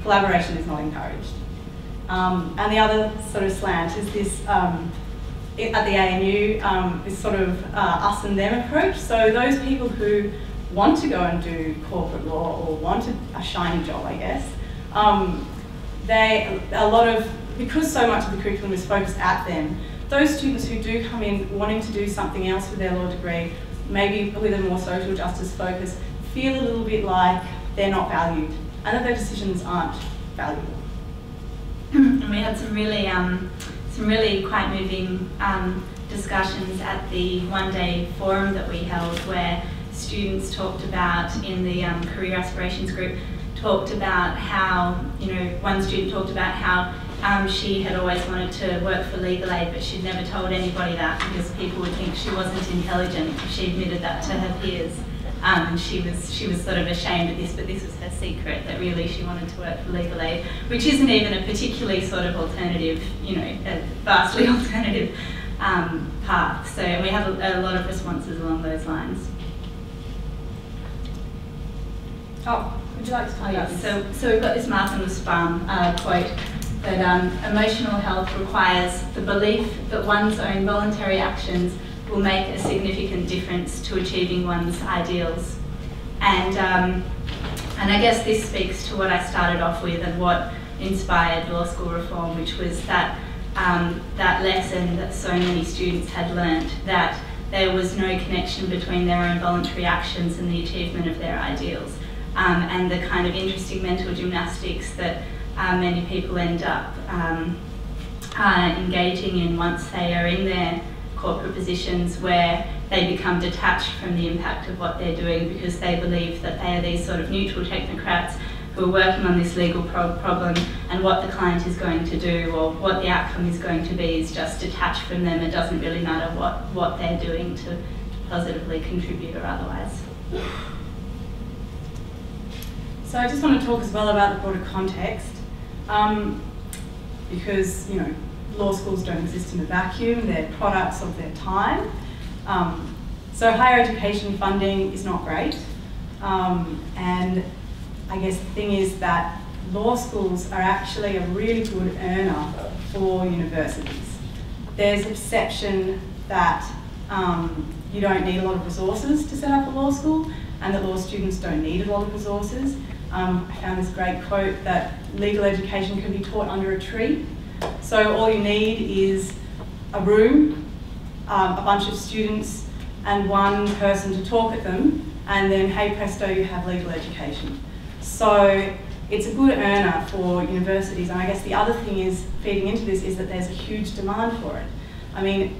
collaboration is not encouraged. And the other sort of slant is this, at the ANU, this sort of us and them approach. So those people who want to go and do corporate law or want a shiny job, I guess, because so much of the curriculum is focused at them, those students who do come in wanting to do something else with their law degree, maybe with a more social justice focus, feel a little bit like they're not valued and that their decisions aren't valuable. And we had some really quite moving discussions at the one-day forum that we held, where students talked about, in the career aspirations group, talked about how, one student talked about how she had always wanted to work for Legal Aid, but she'd never told anybody that because people would think she wasn't intelligent if she admitted that to her peers. She was sort of ashamed of this, but this was her secret, that really she wanted to work for Legal Aid, which isn't even a particularly sort of alternative, a vastly alternative path. So we have a lot of responses along those lines. Oh, would you like to talk about this? So we've got this Martha Nussbaum quote that emotional health requires the belief that one's own voluntary actions will make a significant difference to achieving one's ideals. And I guess this speaks to what I started off with and what inspired law school reform, which was that that lesson that so many students had learnt, that there was no connection between their own voluntary actions and the achievement of their ideals. And the kind of interesting mental gymnastics that many people end up engaging in once they are in their corporate positions, where they become detached from the impact of what they're doing because they believe that they are these sort of neutral technocrats who are working on this legal problem, and what the client is going to do or what the outcome is going to be is just detached from them. It doesn't really matter what they're doing to positively contribute or otherwise. So I just want to talk as well about the broader context, because law schools don't exist in a vacuum; they're products of their time. So higher education funding is not great, and I guess the thing is that law schools are actually a really good earner for universities. There's a perception that you don't need a lot of resources to set up a law school, and that law students don't need a lot of resources. I found this great quote that legal education can be taught under a tree. So all you need is a room, a bunch of students, and one person to talk at them, and then hey presto, you have legal education. So it's a good earner for universities, and I guess the other thing is, feeding into this, is that there's a huge demand for it. I mean,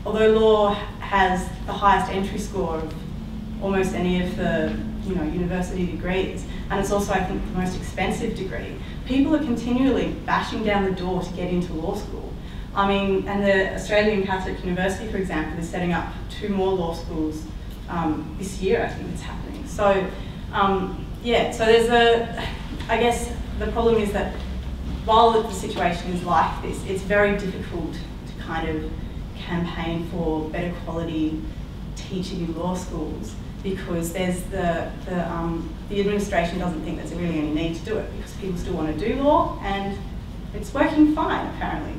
although law has the highest entry score of almost any of the university degrees, and it's also, I think, the most expensive degree, people are continually bashing down the door to get into law school. I mean, and the Australian Catholic University, for example, is setting up 2 more law schools this year. I think it's happening. So yeah, so there's I guess the problem is that while the situation is like this, it's very difficult to kind of campaign for better quality teaching in law schools, because there's the administration doesn't think there's really any need to do it, because people still want to do law, and it's working fine, apparently.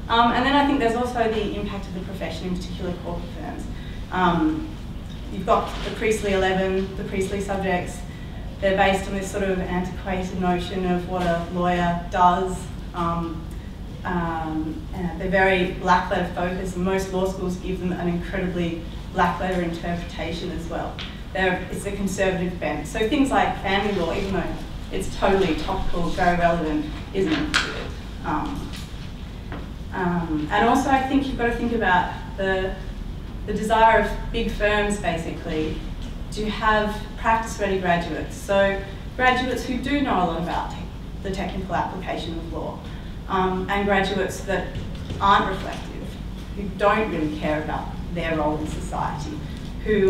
And then I think there's also the impact of the profession, in particular corporate firms. You've got the Priestley 11, the Priestley subjects. They're based on this sort of antiquated notion of what a lawyer does. They're very black letter focused, and most law schools give them an incredibly black letter interpretation as well. It's a conservative bent. So things like family law, even though it's totally topical, very relevant, isn't included. And also I think you've got to think about the desire of big firms, basically, to have practice-ready graduates. So graduates who do know a lot about the technical application of law, and graduates that aren't reflective, who don't really care about their role in society, who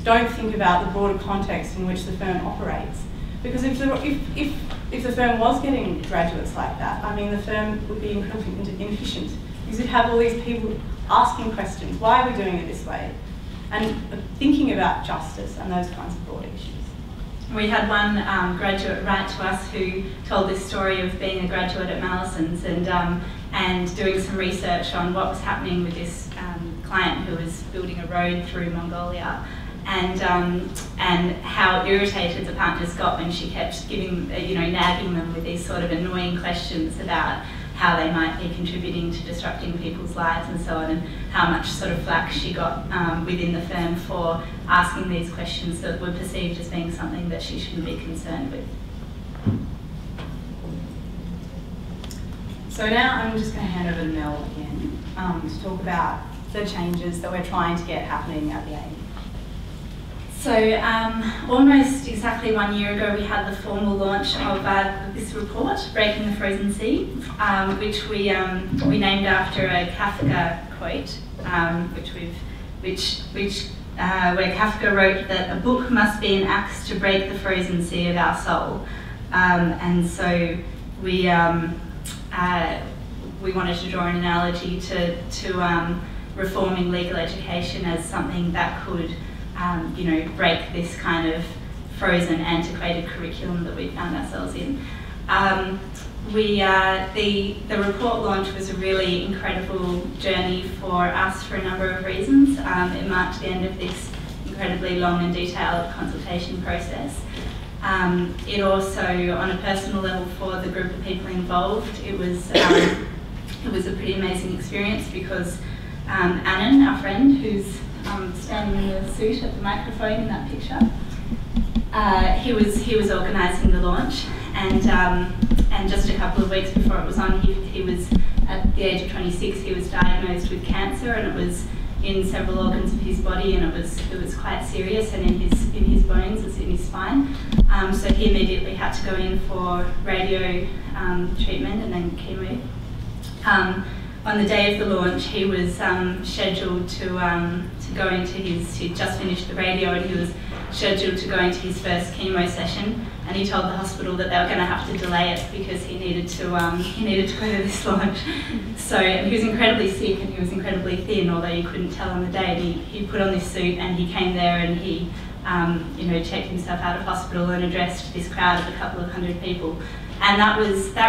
don't think about the broader context in which the firm operates. Because if the firm was getting graduates like that, I mean, the firm would be incredibly inefficient, because you'd have all these people asking questions. Why are we doing it this way? And thinking about justice and those kinds of broad issues. We had one graduate write to us who told this story of being a graduate at Mallesons and doing some research on what was happening with this client who was building a road through Mongolia, and how irritated the partners got when she kept giving, nagging them with these sort of annoying questions about how they might be contributing to disrupting people's lives and so on, and how much sort of flack she got within the firm for asking these questions that were perceived as being something that she shouldn't be concerned with. So now I'm just going to hand over to Mel again to talk about the changes that we're trying to get happening at the ANU. So almost exactly 1 year ago, we had the formal launch of this report, Breaking the Frozen Sea, which we named after a Kafka quote, where Kafka wrote that a book must be an axe to break the frozen sea of our soul, and so we wanted to draw an analogy to reforming legal education as something that could break this kind of frozen, antiquated curriculum that we found ourselves in. The report launch was a really incredible journey for us for a number of reasons. It marked the end of this incredibly long and detailed consultation process. It also, on a personal level for the group of people involved, it was a pretty amazing experience because Annan, our friend, who's standing in the suit at the microphone in that picture, he was organising the launch, and just a couple of weeks before it was on, he was at the age of 26. He was diagnosed with cancer, and it was in several organs of his body, and it was quite serious, and in his bones, it's in his spine. So he immediately had to go in for radio treatment and then chemo. On the day of the launch, he was scheduled to go into he'd just finished the radio, and he was scheduled to go into his first chemo session, and he told the hospital that they were going to have to delay it because he needed to go to this launch. So he was incredibly sick and he was incredibly thin, although you couldn't tell on the day. And he put on this suit and he came there and he checked himself out of hospital and addressed this crowd of a couple of hundred people. And that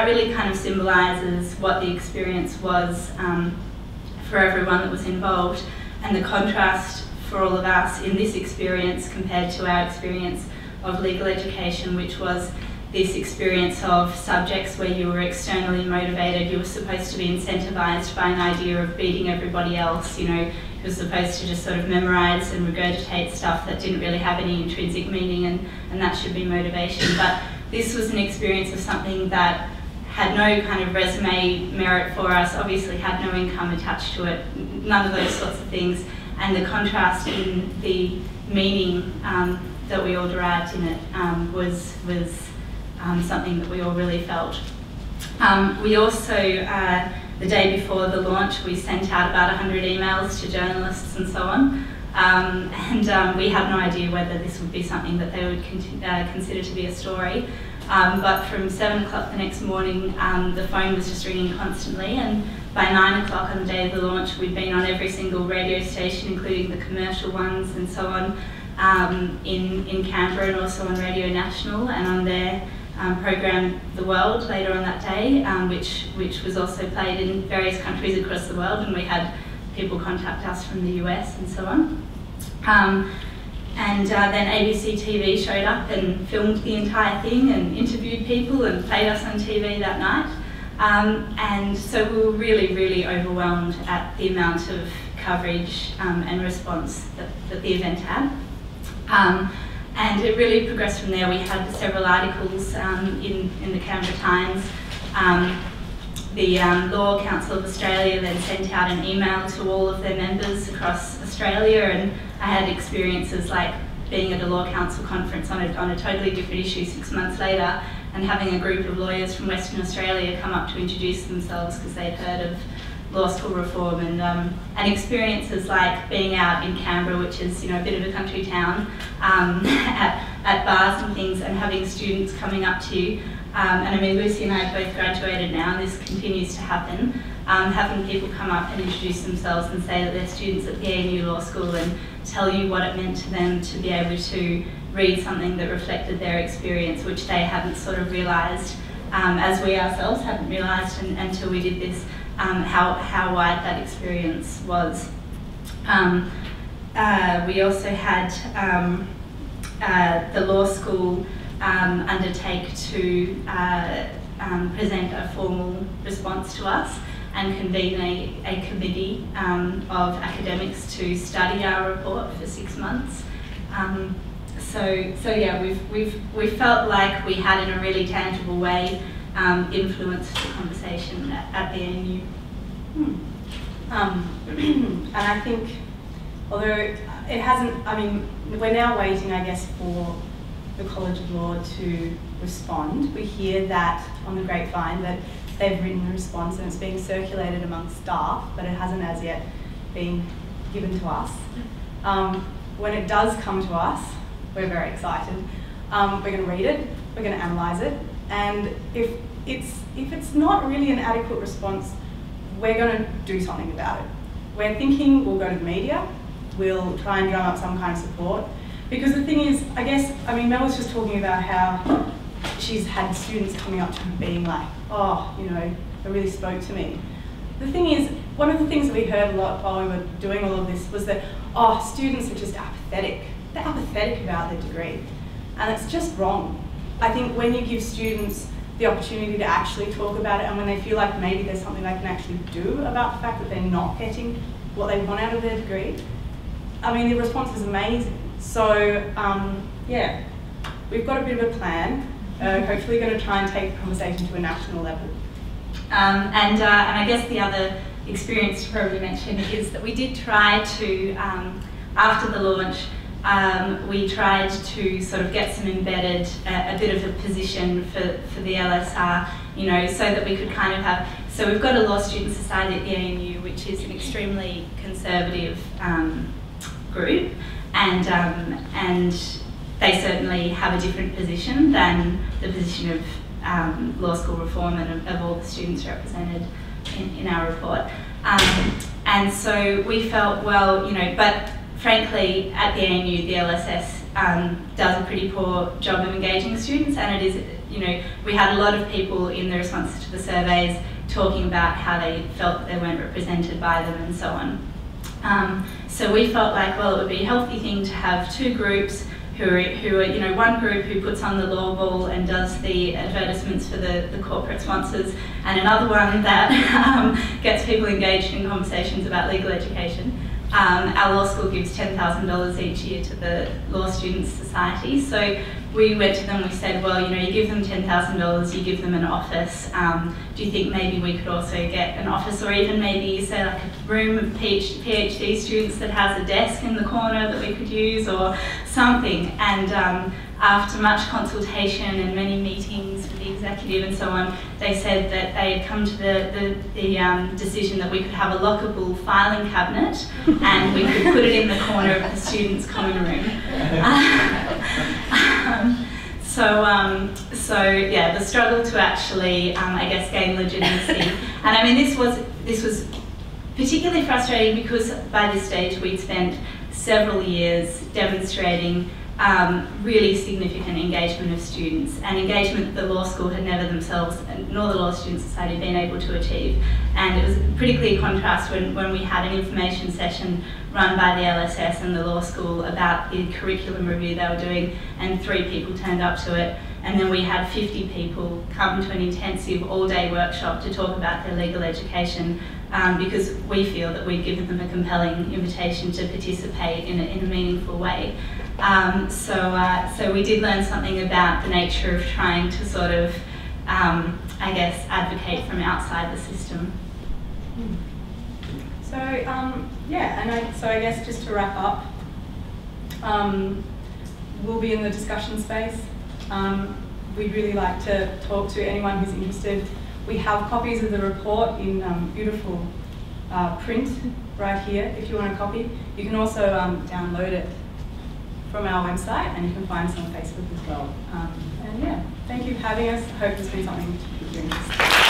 really kind of symbolises what the experience was for everyone that was involved, and the contrast for all of us in this experience compared to our experience of legal education, which was this experience of subjects where you were externally motivated. You were supposed to be incentivised by an idea of beating everybody else. You were supposed to just sort of memorise and regurgitate stuff that didn't really have any intrinsic meaning, and that should be motivation. But this was an experience of something that had no kind of resume merit for us, obviously had no income attached to it, none of those sorts of things, and the contrast in the meaning that we all derived in it was something that we all really felt. We also, the day before the launch, we sent out about 100 emails to journalists and so on, and we had no idea whether this would be something that they would consider to be a story. But from 7 o'clock the next morning, the phone was just ringing constantly, and by 9 o'clock on the day of the launch, we'd been on every single radio station, including the commercial ones and so on, in Canberra, and also on Radio National, and on their program The World later on that day, which was also played in various countries across the world, and we had people contact us from the US and so on. And then ABC TV showed up and filmed the entire thing and interviewed people and played us on TV that night. And so we were really, really overwhelmed at the amount of coverage and response that the event had. And it really progressed from there. We had several articles in the Canberra Times. The Law Council of Australia then sent out an email to all of their members across Australia, and I had experiences like being at a Law Council conference on a totally different issue 6 months later, and having a group of lawyers from Western Australia come up to introduce themselves because they'd heard of law school reform, and experiences like being out in Canberra, which is a bit of a country town, at bars and things, and having students coming up to you. And I mean, Lucy and I have both graduated now, and this continues to happen. Having people come up and introduce themselves and say that they're students at the ANU Law School and tell you what it meant to them to be able to read something that reflected their experience, which they hadn't sort of realised, as we ourselves hadn't realised until we did this, how wide that experience was. We also had the law school undertake to present a formal response to us and convene a committee of academics to study our report for 6 months. So yeah, we felt like we had, in a really tangible way, influenced the conversation at the ANU. And I think, although it hasn't, I mean, we're now waiting, I guess, for the College of Law to respond. We hear that on the grapevine that they've written a response and it's being circulated amongst staff, but it hasn't as yet been given to us. When it does come to us, we're very excited. We're going to read it, we're going to analyse it, and if it's not really an adequate response, we're going to do something about it. We're thinking we'll go to the media, we'll try and drum up some kind of support. Because the thing is, I guess, I mean, Mel was just talking about how she's had students coming up to her being like, oh, you know, it really spoke to me. The thing is, one of the things that we heard a lot while we were doing all of this was that, oh, students are just apathetic. They're apathetic about their degree. And it's just wrong. I think when you give students the opportunity to actually talk about it, and when they feel like maybe there's something they can actually do about the fact that they're not getting what they want out of their degree, I mean, the response is amazing. So, yeah, we've got a bit of a plan. Hopefully going to try and take the conversation to a national level. And I guess the other experience to probably mention is that we did try to, after the launch, we tried to sort of get some embedded, a bit of a position for the LSR, you know, so that we could kind of have, so we've got a Law Student Society at the ANU, which is an extremely conservative group, and they certainly have a different position than the position of law school reform and of all the students represented in our report. And so we felt, well, you know, but frankly, at the ANU, the LSS does a pretty poor job of engaging students, and it is, you know, we had a lot of people in the responses to the surveys talking about how they felt that they weren't represented by them and so on. So we felt like, well, it would be a healthy thing to have two groups who are, you know, one group who puts on the law ball and does the advertisements for the corporate sponsors, and another one that gets people engaged in conversations about legal education. Our law school gives $10,000 each year to the Law Students Society. So we went to them, we said, well, you know, you give them $10,000, you give them an office. Do you think maybe we could also get an office, or even maybe, say, like a room of PhD students that has a desk in the corner that we could use, or something? And after much consultation and many meetings with the executive and so on, they said that they had come to the decision that we could have a lockable filing cabinet and we could put it in the corner of the students' common room. So yeah, the struggle to actually, I guess, gain legitimacy. And I mean, this was particularly frustrating because by this stage we'd spent several years demonstrating really significant engagement of students, and engagement that the law school had never themselves, nor the Law Student Society, been able to achieve. And it was a pretty clear contrast when we had an information session run by the LSS and the law school about the curriculum review they were doing, and 3 people turned up to it, and then we had 50 people come to an intensive all-day workshop to talk about their legal education, because we feel that we'd given them a compelling invitation to participate in a meaningful way. So we did learn something about the nature of trying to sort of, I guess, advocate from outside the system. So yeah, and so I guess just to wrap up, we'll be in the discussion space. We'd really like to talk to anyone who's interested. We have copies of the report in beautiful print right here if you want a copy. You can also download it from our website, and you can find us on Facebook as well. And yeah, thank you for having us. I hope it's been something you're interested in.